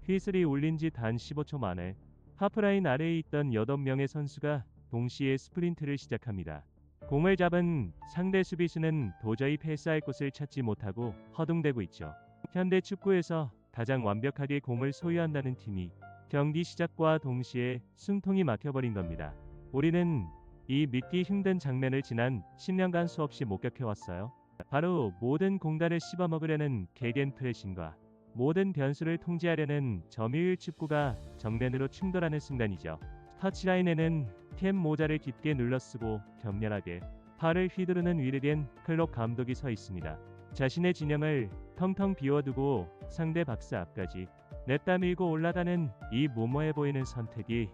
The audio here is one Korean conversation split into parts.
휘슬이 울린 지 단 15초 만에 하프라인 아래에 있던 8명의 선수가 동시에 스프린트를 시작합니다. 공을 잡은 상대 수비수는 도저히 패스할 곳을 찾지 못하고 허둥대고 있죠. 현대 축구에서 가장 완벽하게 공을 소유한다는 팀이 경기 시작과 동시에 숨통이 막혀버린 겁니다. 우리는 이 믿기 힘든 장면을 지난 10년간 수없이 목격해왔어요. 바로 모든 공간을 씹어먹으려는 개겐 프레싱과 모든 변수를 통제하려는 점유율 축구가 정면으로 충돌하는 순간이죠. 터치라인에는 캡 모자를 깊게 눌러쓰고 격렬하게 팔을 휘두르는 위르겐 클롭 감독이 서 있습니다. 자신의 진영을 텅텅 비워두고 상대 박스 앞까지 냅다 밀고 올라가는 이 무모해 보이는 선택이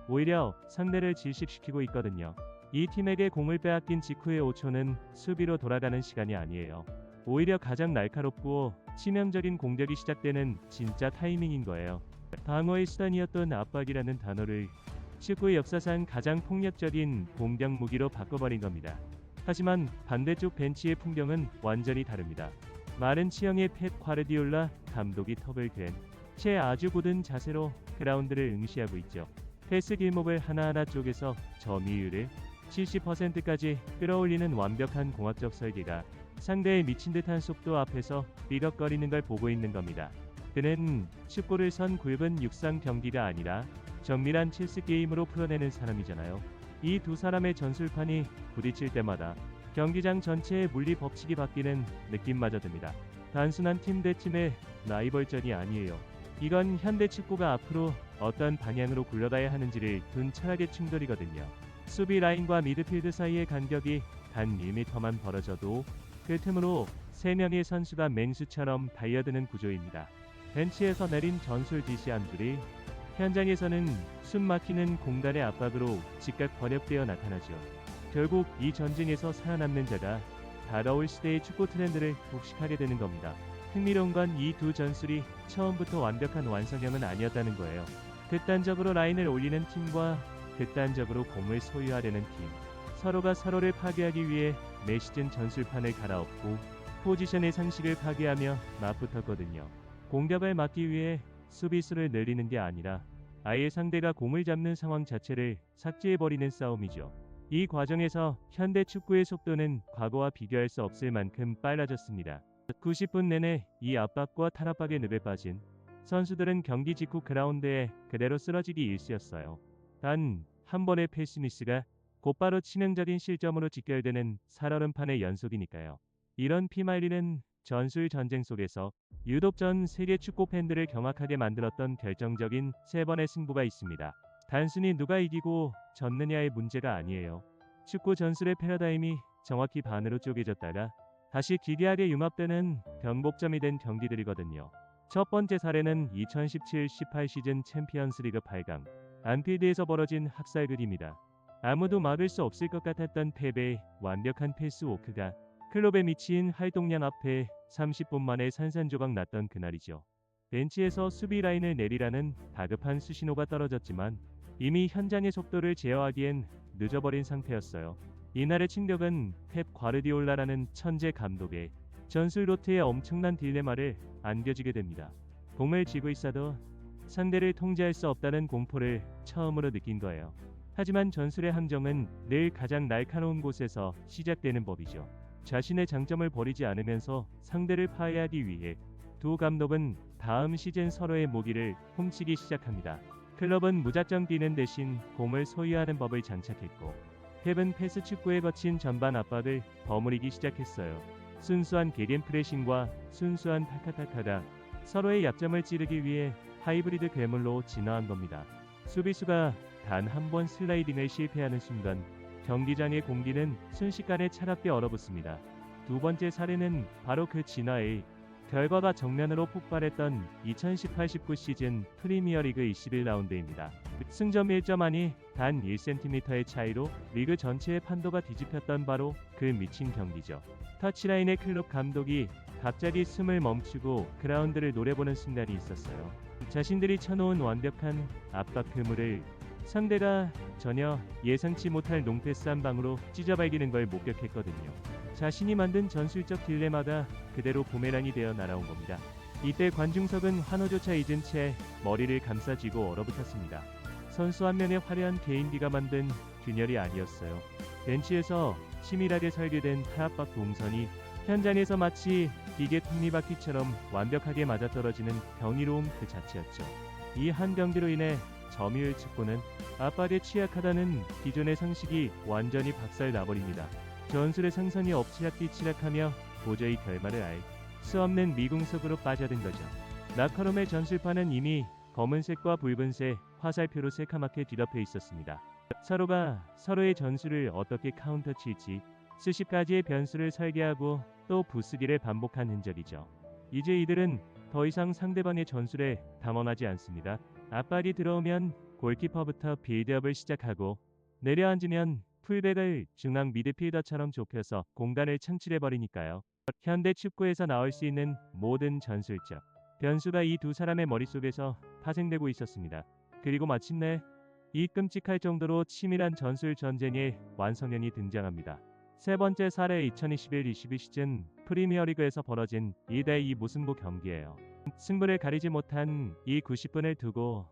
오히려 상대를 질식시키고 있거든요. 이 팀에게 공을 빼앗긴 직후의 5초는 수비로 돌아가는 시간이 아니에요. 오히려 가장 날카롭고 치명적인 공격이 시작되는 진짜 타이밍인 거예요. 방어의 수단이었던 압박이라는 단어를 축구의 역사상 가장 폭력적인 공격 무기로 바꿔버린 겁니다. 하지만 반대쪽 벤치의 풍경은 완전히 다릅니다. 마른 치형의 펩 과르디올라 감독이 턱을 괸 채 아주 굳은 자세로 그라운드를 응시하고 있죠. 패스 길목을 하나하나 쪼개서 점유율을 70%까지 끌어올리는 완벽한 공학적 설계가 상대의 미친 듯한 속도 앞에서 삐걱거리는 걸 보고 있는 겁니다. 그는 축구를 선 굵은 육상 경기가 아니라 정밀한 체스 게임으로 풀어내는 사람이잖아요. 이 두 사람의 전술판이 부딪힐 때마다 경기장 전체의 물리 법칙이 바뀌는 느낌마저 듭니다. 단순한 팀 대 팀의 라이벌전이 아니에요. 이건 현대 축구가 앞으로 어떤 방향으로 굴러가야 하는지를 둔 철학의 충돌이거든요. 수비 라인과 미드필드 사이의 간격이 단 1m만 벌어져도 그 틈으로 3명의 선수가 맹수처럼 달려드는 구조입니다. 벤치에서 내린 전술 지시 한 줄이 현장에서는 숨 막히는 공간의 압박으로 즉각 번역되어 나타나죠. 결국 이 전쟁에서 살아남는 자가 다가올 시대의 축구 트렌드를 독식하게 되는 겁니다. 흥미로운 건 이 두 전술이 처음부터 완벽한 완성형은 아니었다는 거예요. 극단적으로 라인을 올리는 팀과 극단적으로 공을 소유하려는 팀, 서로가 서로를 파괴하기 위해 매 시즌 전술판을 갈아엎고 포지션의 상식을 파괴하며 맞붙었거든요. 공격을 막기 위해 수비수를 늘리는 게 아니라 아예 상대가 공을 잡는 상황 자체를 삭제해버리는 싸움이죠. 이 과정에서 현대 축구의 속도는 과거와 비교할 수 없을 만큼 빨라졌습니다. 90분 내내 이 압박과 탈압박에 늪에 빠진 선수들은 경기 직후 그라운드에 그대로 쓰러지기 일쑤였어요. 단 한 번의 패스 미스가 곧바로 치명적인 실점으로 직결되는 살얼음판의 연속이니까요. 이런 피말리는 전술 전쟁 속에서 유독 전 세계 축구 팬들을 경악하게 만들었던 결정적인 3번의 승부가 있습니다. 단순히 누가 이기고 졌느냐의 문제가 아니에요. 축구 전술의 패러다임이 정확히 반으로 쪼개졌다가 다시 기괴하게 융합되는 변곡점이 된 경기들이거든요. 첫 번째 사례는 2017-18 시즌 챔피언스리그 8강 안필드에서 벌어진 학살극입니다. 아무도 막을 수 없을 것 같았던 펩의 완벽한 패스워크가 클롭에 미친 활동량 앞에 30분 만에 산산조각 났던 그날이죠. 벤치에서 수비 라인을 내리라는 다급한 수신호가 떨어졌지만 이미 현장의 속도를 제어하기엔 늦어버린 상태였어요. 이날의 충격은 펩 과르디올라라는 천재 감독의 전술 로트의 엄청난 딜레마를 안겨지게 됩니다. 공을 쥐고 있어도 상대를 통제할 수 없다는 공포를 처음으로 느낀 거예요. 하지만 전술의 함정은 늘 가장 날카로운 곳에서 시작되는 법이죠. 자신의 장점을 버리지 않으면서 상대를 파괴하기 위해 두 감독은 다음 시즌 서로의 모기를 훔치기 시작합니다. 클럽은 무작정 뛰는 대신 공을 소유하는 법을 장착했고 펩은 패스 축구에 거친 전반 압박을 버무리기 시작했어요. 순수한 개겐 프레싱과 순수한 타카타카가 서로의 약점을 찌르기 위해 하이브리드 괴물로 진화한 겁니다. 수비수가 단 한 번 슬라이딩을 실패하는 순간 경기장의 공기는 순식간에 차갑게 얼어붙습니다. 두 번째 사례는 바로 그 진화의 결과가 정면으로 폭발했던 2018-19 시즌 프리미어리그 21라운드입니다. 승점 1점 아니 단 1cm의 차이로 리그 전체의 판도가 뒤집혔던 바로 그 미친 경기죠. 터치라인의 클롭 감독이 갑자기 숨을 멈추고 그라운드를 노려보는 순간이 있었어요. 자신들이 쳐놓은 완벽한 압박 그물을 상대가 전혀 예상치 못할 롱패스 한 방으로 찢어발기는 걸 목격했거든요. 자신이 만든 전술적 딜레마가 그대로 부메랑이 되어 날아온 겁니다. 이때 관중석은 환호조차 잊은 채 머리를 감싸쥐고 얼어붙었습니다. 선수 한 명의 화려한 개인기가 만든 균열이 아니었어요. 벤치에서 치밀하게 설계된 타압박 동선이 현장에서 마치 기계 톱니바퀴처럼 완벽하게 맞아떨어지는 경이로움 그 자체였죠. 이 한 경기로 인해 점유율 축구는 압박에 취약하다는 기존의 상식이 완전히 박살나버립니다. 전술의 상선이 엎치락뒤치락하며 도저히 결말을 알 수 없는 미궁석으로 빠져든 거죠. 나카롬의 전술판은 이미 검은색과 붉은색 화살표로 새카맣게 뒤덮여 있었습니다. 서로가 서로의 전술을 어떻게 카운터 칠지 수십 가지의 변수를 설계하고 또 부수기를 반복한 흔적이죠. 이제 이들은 더 이상 상대방의 전술에 당황하지 않습니다. 압박이 들어오면 골키퍼부터 빌드업을 시작하고 내려앉으면 풀백을 중앙 미드필더처럼 좁혀서 공간을 창출해버리니까요. 현대 축구에서 나올 수 있는 모든 전술적 변수가 이 두 사람의 머릿속에서 파생되고 있었습니다. 그리고 마침내 이 끔찍할 정도로 치밀한 전술 전쟁의 완성연이 등장합니다. 세 번째 사례 2021-22 시즌 프리미어리그에서 벌어진 2대2 무승부 경기예요. 승부를 가리지 못한 이 90분을 두고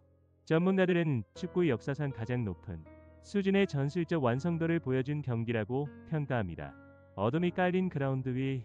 전문가들은 축구 역사상 가장 높은 수준의 전술적 완성도를 보여준 경기라고 평가합니다. 어둠이 깔린 그라운드 위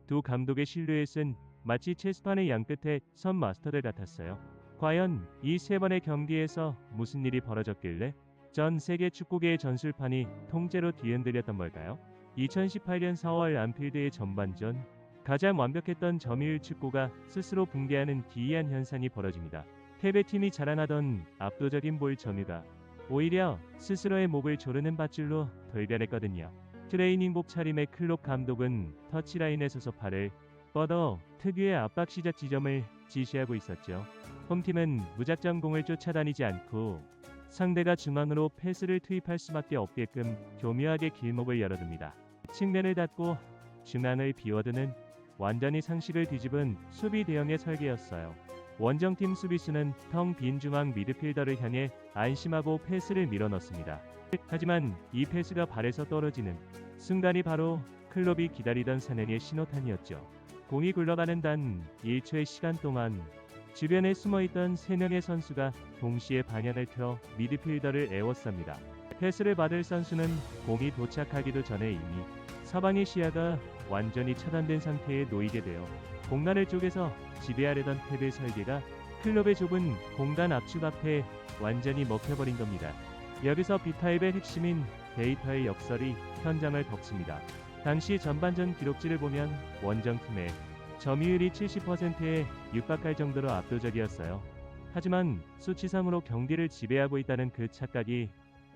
두 감독의 실루엣은 마치 체스판의 양끝에 선 마스터들 같았어요. 과연 이 세 번의 경기에서 무슨 일이 벌어졌길래 전 세계 축구계의 전술판이 통째로 뒤흔들렸던 걸까요? 2018년 4월 안필드의 전반전, 가장 완벽했던 점유율 축구가 스스로 붕괴하는 기이한 현상이 벌어집니다. 패배팀이 자랑하던 압도적인 볼 점유가 오히려 스스로의 목을 조르는 밧줄로 돌변했거든요. 트레이닝복 차림의 클롭 감독은 터치라인에 서서 발을 뻗어 특유의 압박 시작 지점을 지시하고 있었죠. 홈팀은 무작정 공을 쫓아다니지 않고 상대가 중앙으로 패스를 투입할 수밖에 없게끔 교묘하게 길목을 열어둡니다. 측면을 닫고 중앙을 비워두는 완전히 상식을 뒤집은 수비 대형의 설계였어요. 원정팀 수비수는 텅 빈 중앙 미드필더를 향해 안심하고 패스를 밀어넣습니다. 하지만 이 패스가 발에서 떨어지는 순간이 바로 클롭이 기다리던 사내의 신호탄이었죠. 공이 굴러가는 단 1초의 시간 동안 주변에 숨어있던 3명의 선수가 동시에 방향을 틀어 미드필더를 에워쌉니다. 패스를 받을 선수는 공이 도착하기도 전에 이미 서방의 시야가 완전히 차단된 상태에 놓이게 되어 공간을 쪼개서 지배하려던 펩의 설계가 클롭의 좁은 공간 압축 앞에 완전히 먹혀버린 겁니다. 여기서 B타입의 핵심인 데이터의 역설이 현장을 덮칩니다. 당시 전반전 기록지를 보면 원정팀의 점유율이 70%에 육박할 정도로 압도적이었어요. 하지만 수치상으로 경기를 지배하고 있다는 그 착각이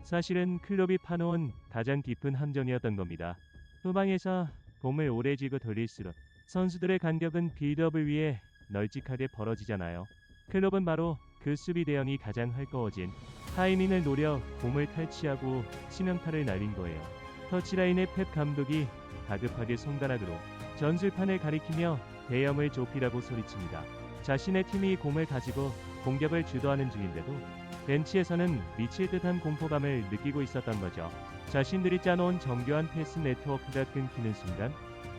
사실은 클롭이 파놓은 가장 깊은 함정이었던 겁니다. 후방에서 공을 오래 쥐고 돌릴수록 선수들의 간격은 빌드업을 위해 널찍하게 벌어지잖아요. 클롭은 바로 그 수비 대형이 가장 헐거워진 타이밍을 노려 공을 탈취하고 치명타를 날린 거예요. 터치라인의 펩 감독이 다급하게 손가락으로 전술판을 가리키며 대형을 좁히라고 소리칩니다. 자신의 팀이 공을 가지고 공격을 주도하는 중인데도 벤치에서는 미칠 듯한 공포감을 느끼고 있었던 거죠. 자신들이 짜놓은 정교한 패스 네트워크가 끊기는 순간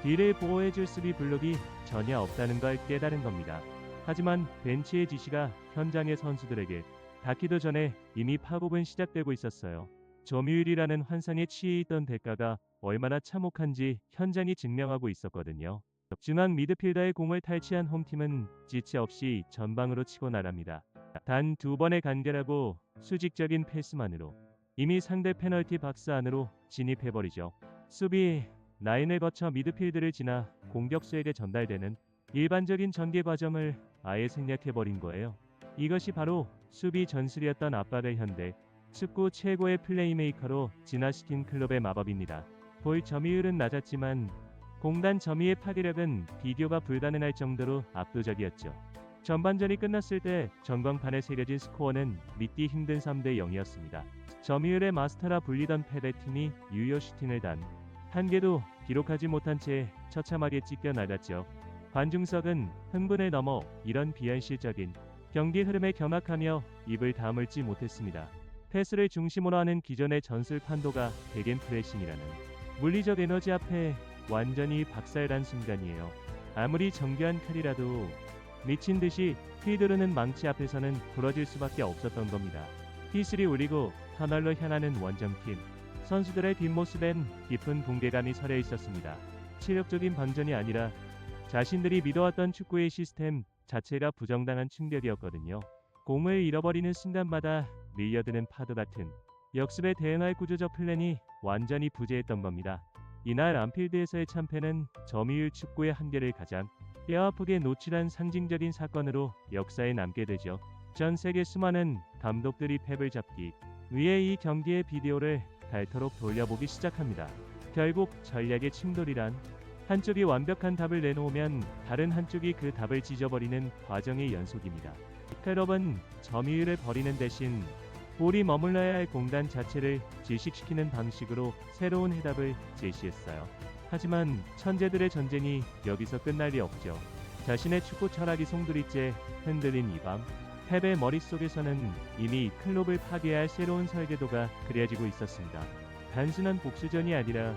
뒤를 보호해줄 수비 블록이 전혀 없다는 걸 깨달은 겁니다. 하지만 벤치의 지시가 현장의 선수들에게 닿기도 전에 이미 파국은 시작되고 있었어요. 점유율이라는 환상에 취해 있던 대가가 얼마나 참혹한지 현장이 증명하고 있었거든요. 중앙 미드필더의 공을 탈취한 홈팀은 지체 없이 전방으로 치고 나갑니다. 단 2번의 간결하고 수직적인 패스만으로 이미 상대 페널티 박스 안으로 진입해버리죠. 수비 라인을 거쳐 미드필드를 지나 공격수에게 전달되는 일반적인 전개 과정을 아예 생략해버린 거예요. 이것이 바로 수비 전술이었던 압박을 현대 축구 최고의 플레이메이커로 진화시킨 클롭의 마법입니다. 볼 점유율은 낮았지만 공간 점유의 파괴력은 비교가 불가능할 정도로 압도적이었죠. 전반전이 끝났을 때 전광판에 새겨진 스코어는 믿기 힘든 3대 0이었습니다. 점유율의 마스터라 불리던 패배팀이 유효 슈팅을 단 한 개도 기록하지 못한 채 처참하게 찢겨나갔죠. 관중석은 흥분을 넘어 이런 비현실적인 경기 흐름에 경악하며 입을 다물지 못했습니다. 패스를 중심으로 하는 기존의 전술 판도가 백엔 프레싱이라는 물리적 에너지 앞에 완전히 박살난 순간이에요. 아무리 정교한 칼이라도 미친 듯이 휘두르는 망치 앞에서는 부러질 수밖에 없었던 겁니다. 휘슬이 울리고 터널로 향하는 원정팀. 선수들의 뒷모습엔 깊은 붕괴감이 서려 있었습니다. 체력적인 방전이 아니라 자신들이 믿어왔던 축구의 시스템 자체가 부정당한 충격이었거든요. 공을 잃어버리는 순간마다 밀려드는 파도 같은 역습에 대응할 구조적 플랜이 완전히 부재했던 겁니다. 이날 안필드에서의 참패는 점유율 축구의 한계를 가장 뼈아프게 노출한 상징적인 사건으로 역사에 남게 되죠. 전 세계 수많은 감독들이 펩을 잡기 위해 이 경기의 비디오를 닳도록 돌려보기 시작합니다. 결국 전략의 충돌이란 한쪽이 완벽한 답을 내놓으면 다른 한쪽이 그 답을 찢어버리는 과정의 연속입니다. 클럽은 점유율을 버리는 대신 볼이 머물러야 할 공간 자체를 질식시키는 방식으로 새로운 해답을 제시했어요. 하지만 천재들의 전쟁이 여기서 끝날 리 없죠. 자신의 축구 철학이 송두리째 흔들린 이 밤, 펩의 머릿속에서는 이미 클럽을 파괴할 새로운 설계도가 그려지고 있었습니다. 단순한 복수전이 아니라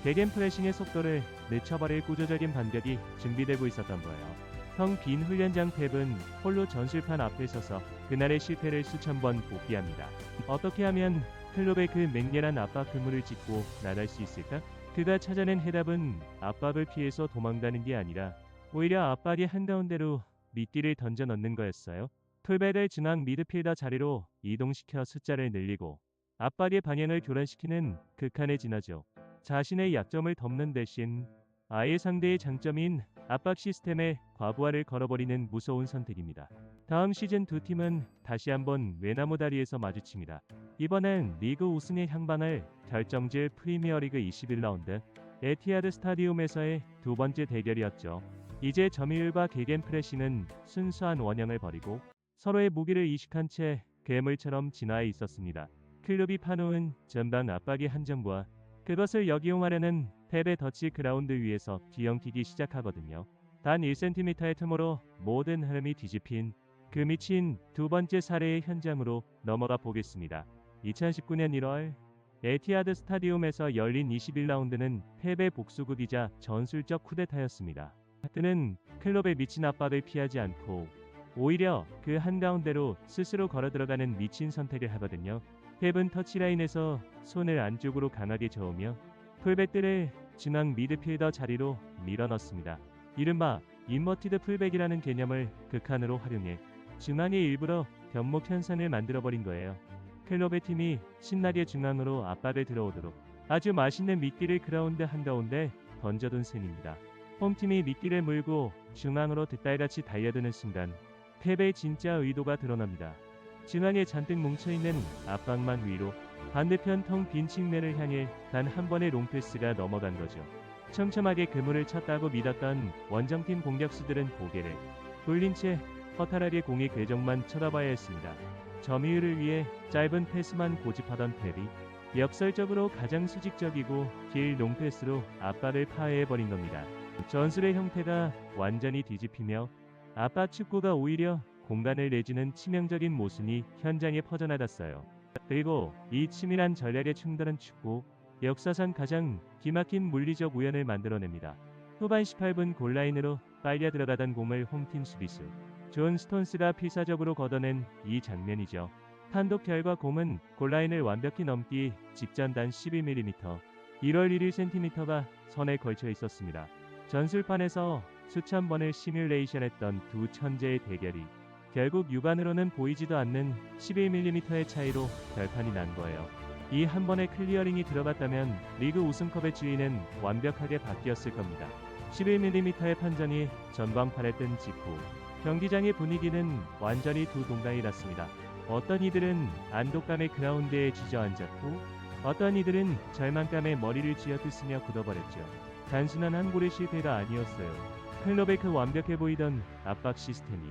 개겐프레싱의 속도를 늦춰버릴 구조적인 반격이 준비되고 있었던 거예요. 텅 빈 훈련장 펩은 홀로 전술판 앞에 서서 그날의 실패를 수천 번 복귀합니다. 어떻게 하면 클럽의 그 맹렬한 압박 그물을 찢고 나갈 수 있을까? 그가 찾아낸 해답은 압박을 피해서 도망가는 게 아니라 오히려 압박의 한가운데로 미끼를 던져 넣는 거였어요. 풀백을 중앙 미드필더 자리로 이동시켜 숫자를 늘리고 압박의 방향을 교란시키는 극한에 지나죠. 자신의 약점을 덮는 대신 아예 상대의 장점인 압박 시스템의 과부하를 걸어버리는 무서운 선택입니다. 다음 시즌 두 팀은 다시 한번 외나무 다리에서 마주칩니다. 이번엔 리그 우승의 향방을 결정질 프리미어리그 21라운드 에티하드 스타디움에서의 두 번째 대결이었죠. 이제 점유율과 개겐프레싱은 순수한 원형을 버리고 서로의 무기를 이식한 채 괴물처럼 진화해 있었습니다. 클럽이 파놓은 전방 압박의 한정과 그것을 역이용하려는 펩의 더치 그라운드 위에서 뒤엉키기 시작하거든요. 단 1cm의 틈으로 모든 흐름이 뒤집힌 그 미친 두 번째 사례의 현장으로 넘어가 보겠습니다. 2019년 1월 에티하드 스타디움에서 열린 21라운드는 펩의 복수극이자 전술적 쿠데타였습니다. 그는 클럽의 미친 압박을 피하지 않고 오히려 그 한가운데로 스스로 걸어들어가는 미친 선택을 하거든요. 펩은 터치라인에서 손을 안쪽으로 강하게 저으며 풀백들을 중앙 미드필더 자리로 밀어넣습니다. 이른바 인버티드 풀백이라는 개념을 극한으로 활용해 중앙에 일부러 변목 현상을 만들어버린 거예요. 클럽의 팀이 신나게 중앙으로 압박을 들어오도록 아주 맛있는 미끼를 그라운드 한가운데 던져둔 셈입니다. 홈팀이 미끼를 물고 중앙으로 득달같이 달려드는 순간 펩의 진짜 의도가 드러납니다. 중앙에 잔뜩 뭉쳐있는 압박만 위로 반대편 텅 빈 측면을 향해 단 한 번의 롱패스가 넘어간 거죠. 촘촘하게 그물을 쳤다고 믿었던 원정팀 공격수들은 고개를 돌린 채 허탈하게 공의 궤적만 쳐다봐야 했습니다. 점유율을 위해 짧은 패스만 고집하던 펩이 역설적으로 가장 수직적이고 길 롱패스로 압박을 파괴해버린 겁니다. 전술의 형태가 완전히 뒤집히며 압박 축구가 오히려 공간을 내주는 치명적인 모순이 현장에 퍼져나갔어요. 그리고 이 치밀한 전략의 충돌은 축구 역사상 가장 기막힌 물리적 우연을 만들어냅니다. 후반 18분 골라인으로 빨려 들어가던 공을 홈팀 수비수 존 스톤스가 필사적으로 걷어낸 이 장면이죠. 판독 결과 공은 골라인을 완벽히 넘기 직전 단 12mm 1월 1일 cm가 선에 걸쳐 있었습니다. 전술판에서 수천 번을 시뮬레이션했던 두 천재의 대결이 결국 육안으로는 보이지도 않는 11mm의 차이로 결판이 난 거예요. 이 한 번의 클리어링이 들어갔다면 리그 우승컵의 주인은 완벽하게 바뀌었을 겁니다. 11mm의 판정이 전광판에 뜬 직후 경기장의 분위기는 완전히 두 동강이 났습니다. 어떤 이들은 안독감의 그라운드에 주저앉았고 어떤 이들은 절망감에 머리를 쥐어뜯으며 굳어버렸죠. 단순한 한 골의 실패가 아니었어요. 클럽의 그 완벽해 보이던 압박 시스템이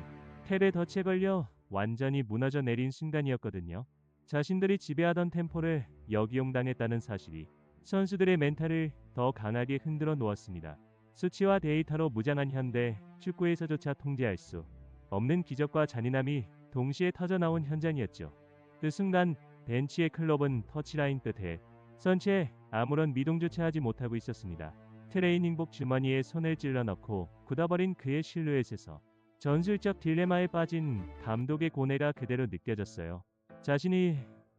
펩의 덫에 걸려 완전히 무너져 내린 순간이었거든요. 자신들이 지배하던 템포를 역이용당했다는 사실이 선수들의 멘탈을 더 강하게 흔들어 놓았습니다. 수치와 데이터로 무장한 현대 축구에서조차 통제할 수 없는 기적과 잔인함이 동시에 터져나온 현장이었죠. 그 순간 벤치의 클럽은 터치라인 끝에 선 채 아무런 미동조차 하지 못하고 있었습니다. 트레이닝복 주머니에 손을 찔러 넣고 굳어버린 그의 실루엣에서 전술적 딜레마에 빠진 감독의 고뇌가 그대로 느껴졌어요. 자신이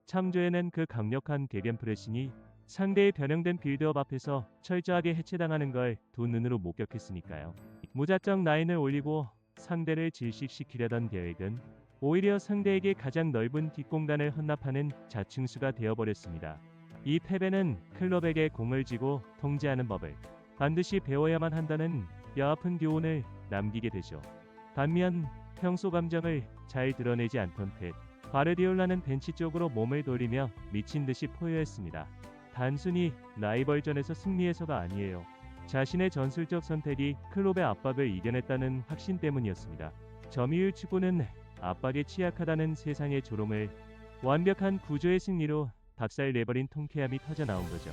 창조해낸 그 강력한 대변 프레싱이 상대의 변형된 빌드업 앞에서 철저하게 해체당하는 걸 두 눈으로 목격했으니까요. 무작정 라인을 올리고 상대를 질식시키려던 계획은 오히려 상대에게 가장 넓은 뒷공간을 헌납하는 자충수가 되어버렸습니다. 이 패배는 클럽에게 공을 쥐고 통제하는 법을 반드시 배워야만 한다는 뼈아픈 교훈을 남기게 되죠. 반면 평소 감정을 잘 드러내지 않던 펩 과르디올라는 벤치 쪽으로 몸을 돌리며 미친 듯이 포효했습니다. 단순히 라이벌전에서 승리해서가 아니에요. 자신의 전술적 선택이 클롭의 압박을 이겨냈다는 확신 때문이었습니다. 점유율 축구는 압박에 취약하다는 세상의 조롱을 완벽한 구조의 승리로 박살내버린 통쾌함이 터져나온 거죠.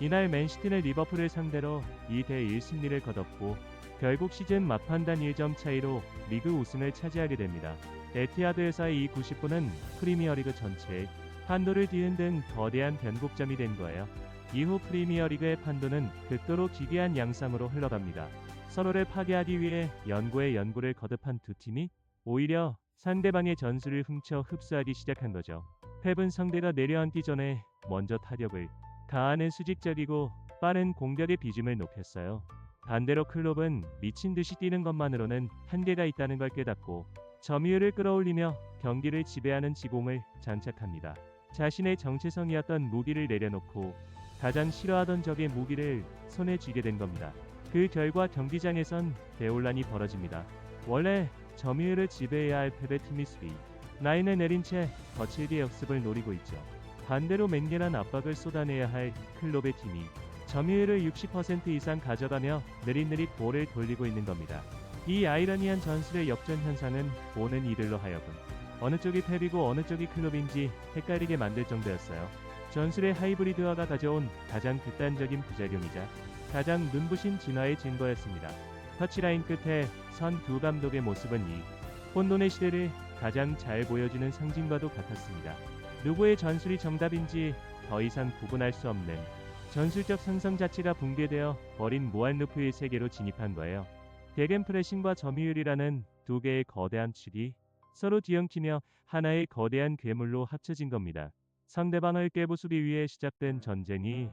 이날 맨시티는 리버풀을 상대로 2대1 승리를 거뒀고 결국 시즌 막판단 1점 차이로 리그 우승을 차지하게 됩니다. 에티하드에서의 이 90분은 프리미어리그 전체에 판도를 뒤흔든 거대한 변곡점이 된 거예요. 이후 프리미어리그의 판도는 극도로 기괴한 양상으로 흘러갑니다. 서로를 파괴하기 위해 연고에 연고를 거듭한 두 팀이 오히려 상대방의 전술을 훔쳐 흡수하기 시작한 거죠. 펩은 상대가 내려앉기 전에 먼저 타격을 가하는 수직적이고 빠른 공격의 비중을 높였어요. 반대로 클롭은 미친 듯이 뛰는 것만으로는 한계가 있다는 걸 깨닫고 점유율을 끌어올리며 경기를 지배하는 지공을 장착합니다. 자신의 정체성이었던 무기를 내려놓고 가장 싫어하던 적의 무기를 손에 쥐게 된 겁니다. 그 결과 경기장에선 대혼란이 벌어집니다. 원래 점유율을 지배해야 할 펩의 팀이 수비 라인을 내린 채 거칠게 역습을 노리고 있죠. 반대로 맹렬한 압박을 쏟아내야 할 클롭의 팀이 점유율을 60% 이상 가져가며 느릿느릿 볼을 돌리고 있는 겁니다. 이 아이러니한 전술의 역전 현상은 보는 이들로 하여금 어느 쪽이 펩이고 어느 쪽이 클롭인지 헷갈리게 만들 정도였어요. 전술의 하이브리드화가 가져온 가장 극단적인 부작용이자 가장 눈부신 진화의 증거였습니다. 터치라인 끝에 선 두 감독의 모습은 이 혼돈의 시대를 가장 잘 보여주는 상징과도 같았습니다. 누구의 전술이 정답인지 더 이상 구분할 수 없는 전술적 상성 자체가 붕괴되어 버린 무한루프의 세계로 진입한 거예요. 대겐 프레싱과 점유율이라는 두 개의 거대한 축이 서로 뒤엉키며 하나의 거대한 괴물로 합쳐진 겁니다. 상대방을 깨부수기 위해 시작된 전쟁이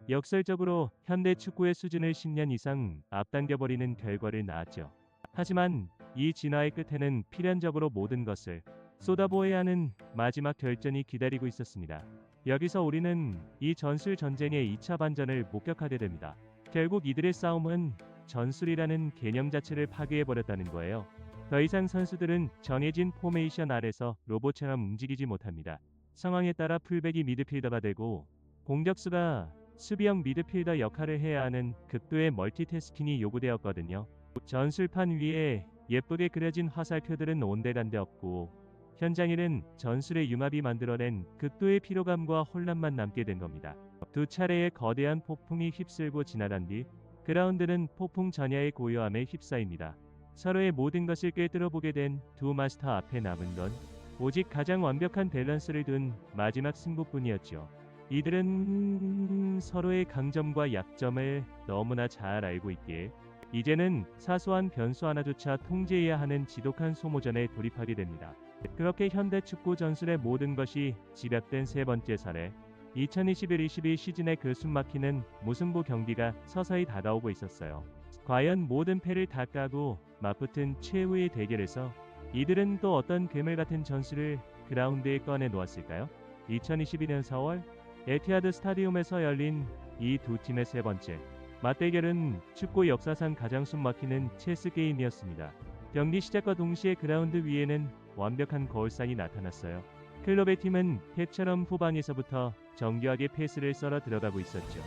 역설적으로 현대 축구의 수준을 10년 이상 앞당겨버리는 결과를 낳았죠. 하지만 이 진화의 끝에는 필연적으로 모든 것을 쏟아부어야 하는 마지막 결전이 기다리고 있었습니다. 여기서 우리는 이 전술 전쟁의 2차 반전을 목격하게 됩니다. 결국 이들의 싸움은 전술이라는 개념 자체를 파괴해버렸다는 거예요. 더 이상 선수들은 정해진 포메이션 아래서 로봇처럼 움직이지 못합니다. 상황에 따라 풀백이 미드필더가 되고 공격수가 수비형 미드필더 역할을 해야 하는 극도의 멀티태스킹이 요구되었거든요. 전술판 위에 예쁘게 그려진 화살표들은 온데간데 없고 현장에는 전술의 융합이 만들어낸 극도의 피로감과 혼란만 남게 된 겁니다. 두 차례의 거대한 폭풍이 휩쓸고 지나간 뒤 그라운드는 폭풍 전야의 고요함에 휩싸입니다. 서로의 모든 것을 꿰뚫어 보게 된 두 마스터 앞에 남은 건 오직 가장 완벽한 밸런스를 둔 마지막 승부뿐이었죠. 이들은 서로의 강점과 약점을 너무나 잘 알고 있기에 이제는 사소한 변수 하나조차 통제해야 하는 지독한 소모전에 돌입하게 됩니다. 그렇게 현대 축구 전술의 모든 것이 집약된 세 번째 사례 2021-22 시즌의 그 숨막히는 무승부 경기가 서서히 다가오고 있었어요. 과연 모든 패를 다 까고 맞붙은 최후의 대결에서 이들은 또 어떤 괴물 같은 전술을 그라운드에 꺼내 놓았을까요? 2022년 4월 에티하드 스타디움에서 열린 이 두 팀의 세 번째 맞대결은 축구 역사상 가장 숨막히는 체스 게임이었습니다. 경기 시작과 동시에 그라운드 위에는 완벽한 거울상이 나타났어요. 클롭의 팀은 펩처럼 후방에서부터 정교하게 패스를 썰어 들어가고 있었죠.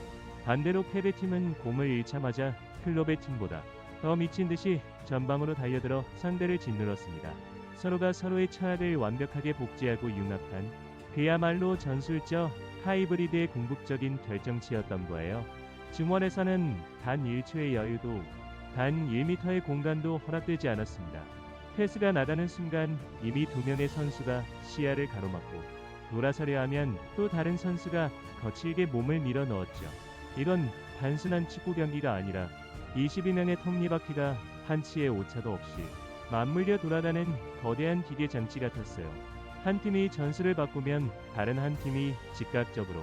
반대로 펩의 팀은 공을 잃자마자 클롭의 팀보다 더 미친 듯이 전방으로 달려들어 상대를 짓눌렀습니다. 서로가 서로의 차악을 완벽하게 복제하고 융합한 그야말로 전술적 하이브리드의 궁극적인 결정치였던 거예요. 중원에서는 단 1초의 여유도 단 1m의 공간도 허락되지 않았습니다. 패스가 나가는 순간 이미 두 명의 선수가 시야를 가로막고 돌아서려 하면 또 다른 선수가 거칠게 몸을 밀어 넣었죠. 이건 단순한 축구 경기가 아니라 22명의 톱니바퀴가 한치의 오차도 없이 맞물려 돌아가는 거대한 기계 장치 같았어요. 한 팀이 전술을 바꾸면 다른 한 팀이 즉각적으로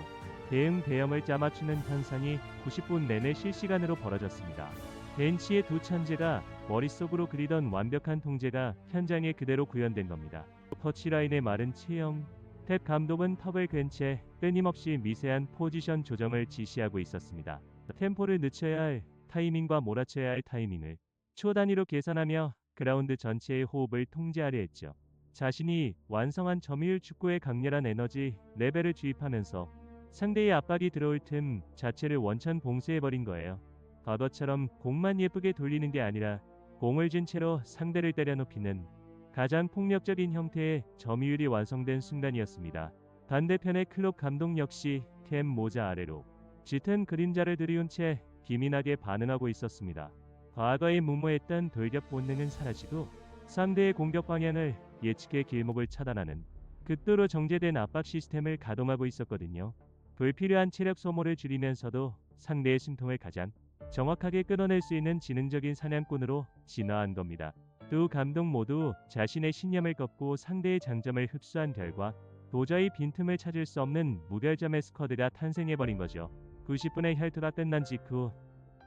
대응 대형을 짜맞추는 현상이 90분 내내 실시간으로 벌어졌습니다. 벤치의 두 천재가 머릿속으로 그리던 완벽한 통제가 현장에 그대로 구현된 겁니다. 터치라인의 마른 체형, 탭 감독은 턱을 괸 채 끊임없이 미세한 포지션 조정을 지시하고 있었습니다. 템포를 늦춰야 할 타이밍과 몰아쳐야 할 타이밍을 초 단위로 계산하며 그라운드 전체의 호흡을 통제하려 했죠. 자신이 완성한 점유율 축구의 강렬한 에너지 레벨을 주입하면서 상대의 압박이 들어올 틈 자체를 원천 봉쇄해버린 거예요. 과거처럼 공만 예쁘게 돌리는 게 아니라 공을 쥔 채로 상대를 때려 눕히는 가장 폭력적인 형태의 점유율이 완성된 순간이었습니다. 반대편의 클롭 감독 역시 캠 모자 아래로 짙은 그림자를 들이운 채 기민하게 반응하고 있었습니다. 과거에 무모했던 돌격 본능은 사라지고 상대의 공격 방향을 예측해 길목을 차단하는 극도로 정제된 압박 시스템을 가동하고 있었거든요. 불필요한 체력 소모를 줄이면서도 상대의 숨통을 가장 정확하게 끊어낼 수 있는 지능적인 사냥꾼으로 진화한 겁니다. 두 감독 모두 자신의 신념을 꺾고 상대의 장점을 흡수한 결과 도저히 빈틈을 찾을 수 없는 무결점의 스쿼드가 탄생해버린 거죠. 90분의 혈투가 끝난 직후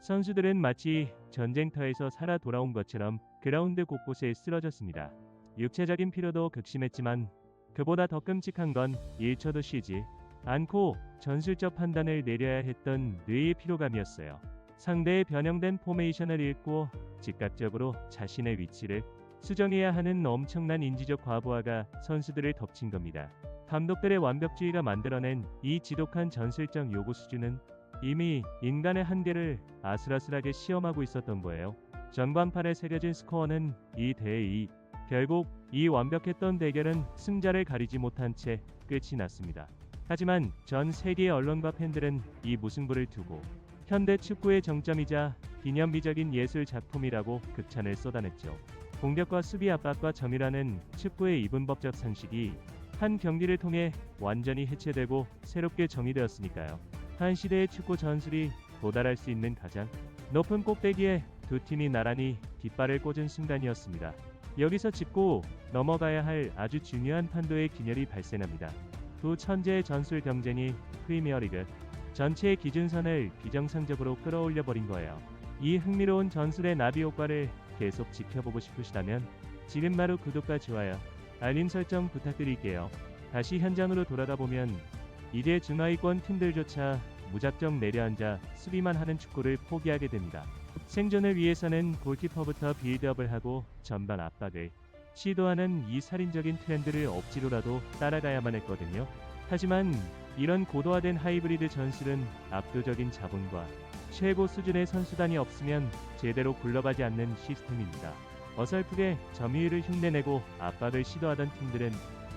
선수들은 마치 전쟁터에서 살아 돌아온 것처럼 그라운드 곳곳에 쓰러졌습니다. 육체적인 피로도 극심했지만 그보다 더 끔찍한 건 1초도 쉬지 않고 전술적 판단을 내려야 했던 뇌의 피로감이었어요. 상대의 변형된 포메이션을 읽고 즉각적으로 자신의 위치를 수정해야 하는 엄청난 인지적 과부하가 선수들을 덮친 겁니다. 감독들의 완벽주의가 만들어낸 이 지독한 전술적 요구 수준은 이미 인간의 한계를 아슬아슬하게 시험하고 있었던 거예요. 전반판에 새겨진 스코어는 2대2. 결국 이 완벽했던 대결은 승자를 가리지 못한 채 끝이 났습니다. 하지만 전 세계의 언론과 팬들은 이 무승부를 두고 현대 축구의 정점이자 기념비적인 예술 작품이라고 극찬을 쏟아냈죠. 공격과 수비 압박과 점유라는 축구의 이분법적 상식이 한 경기를 통해 완전히 해체되고 새롭게 정의되었으니까요. 한 시대의 축구 전술이 도달할 수 있는 가장 높은 꼭대기에 두 팀이 나란히 깃발을 꽂은 순간이었습니다. 여기서 짚고 넘어가야 할 아주 중요한 판도의 균열이 발생합니다. 두 천재의 전술 경쟁이 프리미어리그 전체의 기준선을 비정상적으로 끌어올려 버린 거예요. 이 흥미로운 전술의 나비 효과를 계속 지켜보고 싶으시다면 지금 바로 구독과 좋아요, 알림 설정 부탁드릴게요. 다시 현장으로 돌아가 보면 이제 중하위권 팀들조차 무작정 내려앉아 수비만 하는 축구를 포기하게 됩니다. 생존을 위해서는 골키퍼부터 빌드업을 하고 전반 압박을 시도하는 이 살인적인 트렌드를 억지로라도 따라가야만 했거든요. 하지만 이런 고도화된 하이브리드 전술은 압도적인 자본과 최고 수준의 선수단이 없으면 제대로 굴러가지 않는 시스템입니다. 어설프게 점유율을 흉내내고 압박을 시도하던 팀들은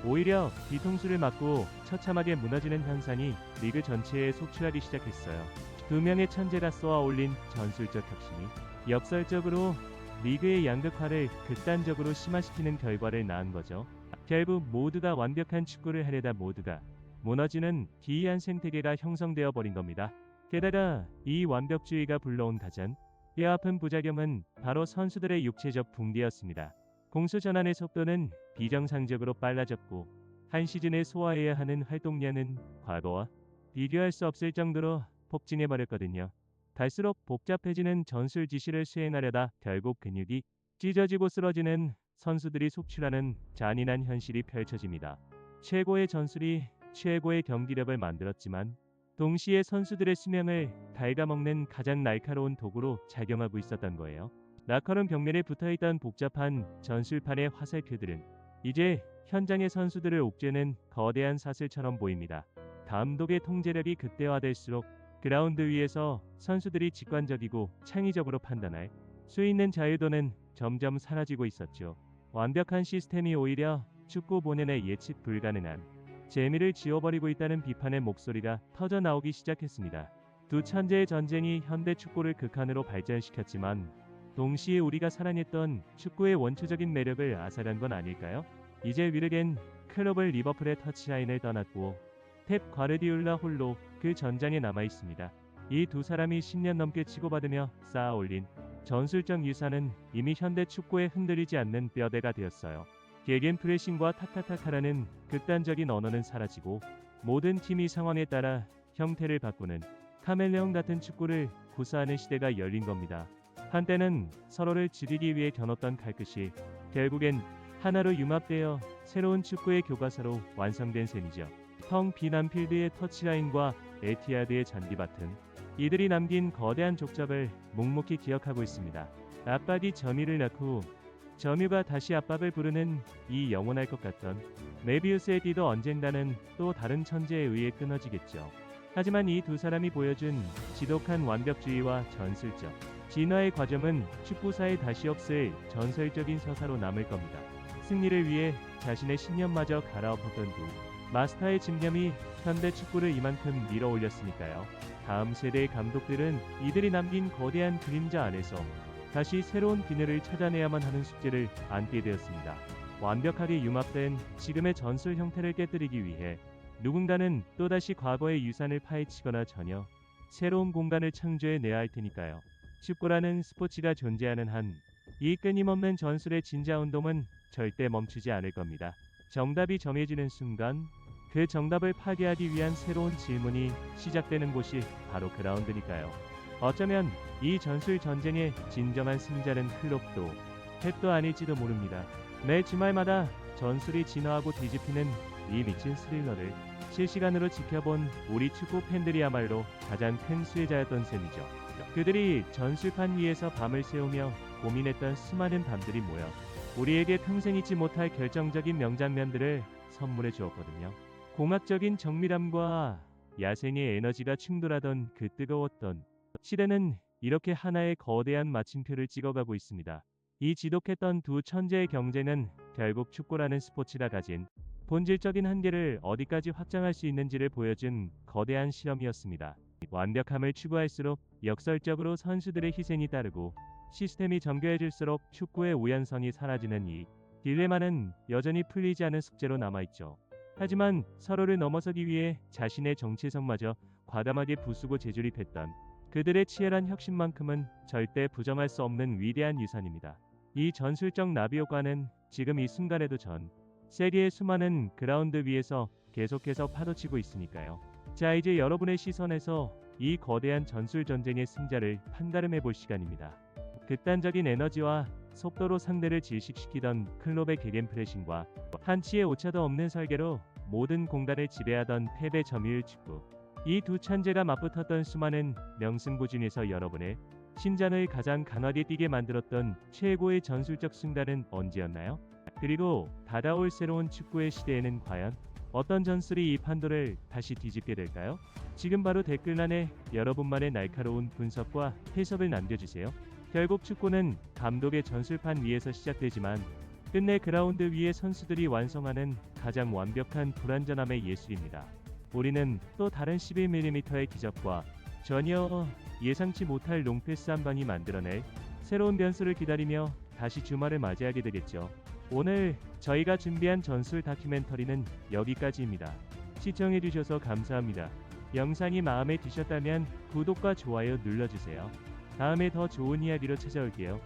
오히려 뒤통수를 맞고 처참하게 무너지는 현상이 리그 전체에 속출하기 시작했어요. 두 명의 천재가 쏘아 올린 전술적 혁신이 역설적으로 리그의 양극화를 극단적으로 심화시키는 결과를 낳은 거죠. 결국 모두가 완벽한 축구를 하려다 모두가 무너지는 기이한 생태계가 형성되어 버린 겁니다. 게다가 이 완벽주의가 불러온 가장 뼈아픈 부작용은 바로 선수들의 육체적 붕괴였습니다. 공수 전환의 속도는 비정상적으로 빨라졌고 한 시즌에 소화해야 하는 활동량은 과거와 비교할 수 없을 정도로 폭증해버렸거든요. 갈수록 복잡해지는 전술 지시를 수행하려다 결국 근육이 찢어지고 쓰러지는 선수들이 속출하는 잔인한 현실이 펼쳐집니다. 최고의 전술이 최고의 경기력을 만들었지만 동시에 선수들의 수명을 갉아먹는 가장 날카로운 도구로 작용하고 있었던 거예요. 날카로운 벽면에 붙어있던 복잡한 전술판의 화살표들은 이제 현장의 선수들을 옥죄는 거대한 사슬처럼 보입니다. 감독의 통제력이 극대화될수록 그라운드 위에서 선수들이 직관적이고 창의적으로 판단할 수 있는 자유도는 점점 사라지고 있었죠. 완벽한 시스템이 오히려 축구 본연의 예측 불가능한 재미를 지워버리고 있다는 비판의 목소리가 터져 나오기 시작했습니다. 두 천재의 전쟁이 현대 축구를 극한으로 발전시켰지만 동시에 우리가 사랑했던 축구의 원초적인 매력을 앗아간 건 아닐까요? 이제 위르겐 클롭을 리버풀의 터치라인을 떠났고 펩 과르디올라 홀로 그 전장에 남아있습니다. 이 두 사람이 10년 넘게 치고받으며 쌓아 올린 전술적 유산은 이미 현대 축구에 흔들리지 않는 뼈대가 되었어요. 게겐 프레싱과 타타타타라는 극단적인 언어는 사라지고 모든 팀이 상황에 따라 형태를 바꾸는 카멜레온 같은 축구를 구사하는 시대가 열린 겁니다. 한때는 서로를 지리기 위해 겨눴던 칼끝이 결국엔 하나로 융합되어 새로운 축구의 교과서로 완성된 셈이죠. 텅 빈 안필드의 터치라인과 에티하드의 잔디밭은 이들이 남긴 거대한 족적을 묵묵히 기억하고 있습니다. 압박이 점유를 낳고 점유가 다시 압박을 부르는 이 영원할 것 같던 메비우스의 띠도 언젠가는 또 다른 천재에 의해 끊어지겠죠. 하지만 이 두 사람이 보여준 지독한 완벽주의와 전술적 진화의 과정은 축구사에 다시 없을 전설적인 서사로 남을 겁니다. 승리를 위해 자신의 신념마저 갈아엎었던 두 마스터의 집념이 현대 축구를 이만큼 밀어올렸으니까요. 다음 세대의 감독들은 이들이 남긴 거대한 그림자 안에서 다시 새로운 비늘을 찾아내야만 하는 숙제를 안게 되었습니다. 완벽하게 융합된 지금의 전술 형태를 깨뜨리기 위해 누군가는 또다시 과거의 유산을 파헤치거나 전혀 새로운 공간을 창조해내야 할 테니까요. 축구라는 스포츠가 존재하는 한 이 끊임없는 전술의 진자운동은 절대 멈추지 않을 겁니다. 정답이 정해지는 순간 그 정답을 파괴하기 위한 새로운 질문이 시작되는 곳이 바로 그라운드니까요. 어쩌면 이 전술 전쟁의 진정한 승자는 클럽도 펩도 아닐지도 모릅니다. 매 주말마다 전술이 진화하고 뒤집히는 이 미친 스릴러를 실시간으로 지켜본 우리 축구 팬들이야말로 가장 큰 수혜자였던 셈이죠. 그들이 전술판 위에서 밤을 새우며 고민했던 수많은 밤들이 모여 우리에게 평생 잊지 못할 결정적인 명장면들을 선물해 주었거든요. 공학적인 정밀함과 야생의 에너지가 충돌하던 그 뜨거웠던 시대는 이렇게 하나의 거대한 마침표를 찍어가고 있습니다. 이 지독했던 두 천재의 경쟁은 결국 축구라는 스포츠가 가진 본질적인 한계를 어디까지 확장할 수 있는지를 보여준 거대한 실험이었습니다. 완벽함을 추구할수록 역설적으로 선수들의 희생이 따르고 시스템이 정교해질수록 축구의 우연성이 사라지는 이 딜레마는 여전히 풀리지 않은 숙제로 남아있죠. 하지만 서로를 넘어서기 위해 자신의 정체성마저 과감하게 부수고 재조립했던 그들의 치열한 혁신만큼은 절대 부정할 수 없는 위대한 유산입니다. 이 전술적 나비효과는 지금 이 순간에도 전 세계의 수많은 그라운드 위에서 계속해서 파도치고 있으니까요. 자, 이제 여러분의 시선에서 이 거대한 전술 전쟁의 승자를 판가름해 볼 시간입니다. 극단적인 에너지와 속도로 상대를 질식시키던 클롭의 게겐프레싱과 한치의 오차도 없는 설계로 모든 공간을 지배하던 펩의 점유율 축구. 이 두 천재가 맞붙었던 수많은 명승부 중에서 여러분의 심장을 가장 강하게 뛰게 만들었던 최고의 전술적 순간은 언제였나요? 그리고 다가올 새로운 축구의 시대에는 과연 어떤 전술이 이 판도를 다시 뒤집게 될까요? 지금 바로 댓글란에 여러분만의 날카로운 분석과 해석을 남겨주세요. 결국 축구는 감독의 전술판 위에서 시작되지만 끝내 그라운드 위의 선수들이 완성하는 가장 완벽한 불완전함의 예술입니다. 우리는 또 다른 11mm의 기적과 전혀 예상치 못할 롱패스 한 방이 만들어낼 새로운 변수를 기다리며 다시 주말을 맞이하게 되겠죠. 오늘 저희가 준비한 전술 다큐멘터리는 여기까지입니다. 시청해주셔서 감사합니다. 영상이 마음에 드셨다면 구독과 좋아요 눌러주세요. 다음에 더 좋은 이야기로 찾아올게요.